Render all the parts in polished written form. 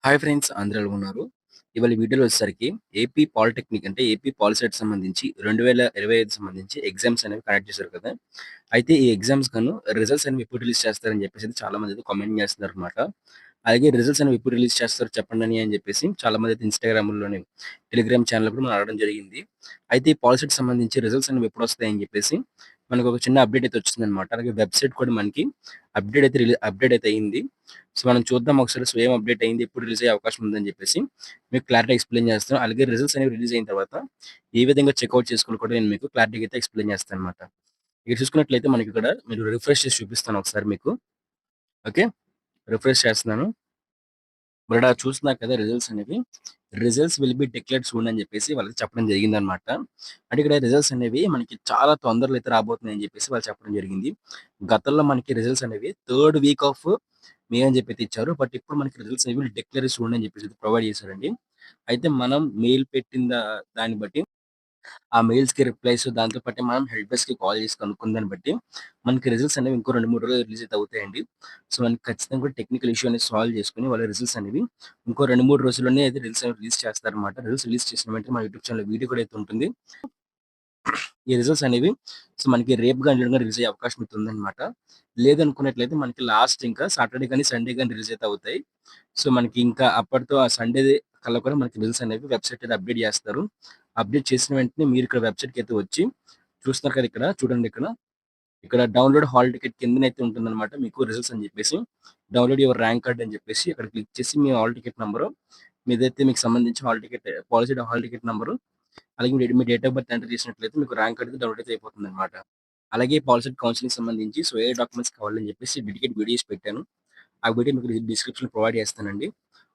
Hi friends అందరూ ఎలా ఉన్నారు? ఇవాళ వీడియోలో వచ్చేసరికి ఏపీ పాలిటెక్నిక్ అంటే ఏపీ పాలిసెట్ సంబంధించి 2025 సంబంధించి ఎగ్జామ్స్ అనేవి కండక్ట్ చేశారు కదా! అయితే ఈ ఎగ్జామ్స్ గాను రిజల్ట్స్ అనేవి ఎప్పుడు రిలీజ్ చేస్తారని చెప్పేసి చాలా మంది అయితే కామెంట్ చేస్తున్నారనమాట. అలాగే రిజల్ట్స్ అనేవి ఎప్పుడు రిలీజ్ చేస్తారో చెప్పండని అని చెప్పేసి చాలా మంది అయితే ఇన్‌స్టాగ్రామ్‌లోని, టెలిగ్రామ్ ఛానెల్‌లో కూడా మనం అడగడం జరిగింది. అయితే ఈ పాలిసెట్ సంబంధించి రిజల్ట్స్ అనేవి ఎప్పుడొస్తాయని చెప్పేసి మనకు ఒక చిన్న అప్డేట్ అయితే వచ్చిందనమాట. అలాగే వెబ్‌సైట్ కూడా మనకి అప్డేట్ అయితే అయింది. సో, మనం చూద్దాం ఒకసారి ఏం అప్డేట్ అయింది, ఎప్పుడు రిలీజ్ అయ్యే అవకాశం ఉందని చెప్పేసి మీకు క్లారిటీగా ఎక్స్‌ప్లెయిన్ చేస్తాను. అలాగే రిజల్ట్స్ అనేవి రిలీజ్ అయిన తర్వాత ఏ విధంగా చెక్‌ఔట్ చేసుకోవాలో కూడా నేను మీకు క్లారిటీగా అయితే ఎక్స్‌ప్లెయిన్ చేస్తానన్నమాట. ఇక్కడ చూసుకున్నట్లయితే మనకిక్కడ మీరు రిఫ్రెష్ చేసి చూపిస్తాను ఒకసారి మీకు. ఓకే. రిఫ్రెష్ చేస్తున్నాను. మరిక్కడ చూస్తున్నారు కదా రిజల్ట్స్ అనేవి. Results will be declared soon అని చెప్పేసి వాళ్ళకి చెప్పడం జరిగిందన్నమాట. అంటే ఇక్కడ రిజల్ట్స్ అనేవి మనకి చాలా తొందరలో అయితే రాబోతున్నాయని చెప్పేసి వాళ్ళు చెప్పడం జరిగింది. గతంలో మనకి రిజల్ట్స్ అనేవి థర్డ్ వీక్ ఆఫ్ మే అని చెప్పైతే ఇచ్చారు. బట్ ఇప్పుడు మనకి రిజల్ట్స్ అనేవి డిక్లేర్ సూన్ అని చెప్పేసి ప్రొవైడ్ చేశారండి. అయితే మనం మెయిల్ పెట్టిన దాన్ని బట్టి ఆ మెయిల్స్‌కి రిప్లైస్ దాంతో పాటు మనం హెల్ప్ డెస్క్‌కి కాల్ చేసి కనుక్కున్న దాన్ని బట్టి మనకి రిజల్ట్స్ అనేవి ఇంకో 2, 3 రోజుల్లో రిలీజ్ అయితే అవుతాయండి. సో, మనకి ఖచ్చితంగా కూడా టెక్నికల్ ఇష్యూ అనేది సాల్వ్ చేసుకొని వాళ్ళ రిజల్ట్స్ అనేవి ఇంకో 2, 3 రోజుల్లోనే అయితే రిజల్ట్స్ అనేవి రిలీజ్ చేస్తారన్నమాట. రిజల్ట్స్ రిలీజ్ చేసిన వెంటనే మన యూట్యూబ్ ఛానెల్‌లో వీడియో కూడా అయితే ఉంటుంది. ఈ రిజల్ట్స్ అనేవి సో, మనకి రేపు గాని, ఎల్లుండి గాని రిలీజ్ అయ్యే అవకాశం అయితే ఉందన్నమాట. లేదనుకున్నట్లయితే మనకి లాస్ట్ ఇంకా సాటర్‌డే గాని, సండే గాని రిలీజ్ అయితే అవుతాయి. సో, మనకి ఇంకా అప్పటితో ఆ సండే కల్లా కూడా మనకి రిజల్ట్స్ అనేవి వెబ్‌సైట్ అయితే అప్డేట్ చేస్తారు. అప్డేట్ చేసిన వెంటనే మీరు ఇక్కడ వెబ్‌సైట్‌కైతే వచ్చి చూస్తున్నారు కదా ఇక్కడ చూడండి ఇక్కడ. ఇక్కడ డౌన్‌లోడ్ హాల్ టికెట్ కిందనైతే ఉంటుందన్నమాట మీకు రిజల్ట్స్ అని చెప్పేసి. డౌన్‌లోడ్ యువర్ ర్యాంక్ కార్డ్ అని చెప్పేసి అక్కడ క్లిక్ చేసి మీ హాల్ టికెట్ నంబరు, మీదైతే మీకు సంబంధించి hall ticket policy hall ticket number, అలాగే మీ డేట్ ఆఫ్ బర్త్ ఎంటర్ చేసినట్లయితే మీకు ర్యాంక్ కార్డ్ అయితే డౌన్‌లోడ్ అయితే అయిపోతుందన్నమాట. అలాగే పాలిసెట్ కౌన్సెలింగ్ సంబంధించి ఏ డాక్యుమెంట్స్ కావాలని చెప్పేసి డెడికేట్ వీడియోస్ పెట్టాను. ఆ వీడియో మీకు డిస్క్రిప్షన్‌లో ప్రొవైడ్ చేస్తానండి.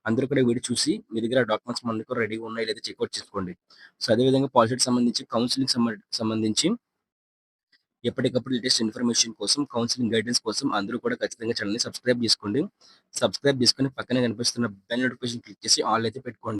అందరూ కూడా వీడియో చూసి మీ దగ్గర డాక్యుమెంట్స్ మళ్ళీ కూడా రెడీగా ఉన్నాయో లేదో చెక్‌ఔట్ చేసుకోండి. సో, అదే విధంగా పాలిసెట్ సంబంధించి కౌన్సెలింగ్ సంబంధించి ఎప్పటికప్పుడు లేటెస్ట్ ఇన్ఫర్మేషన్ కోసం, కౌన్సెలింగ్ గైడెన్స్ కోసం అందరూ కూడా ఖచ్చితంగా ఛానెల్‌ని సబ్స్క్రైబ్ చేసుకోండి. సబ్స్క్రైబ్ చేసుకొని పక్కనే కనిపిస్తున్న బెల్ నోటిఫికేషన్ క్లిక్ చేసి ఆల్ అయితే పెట్టుకోండి.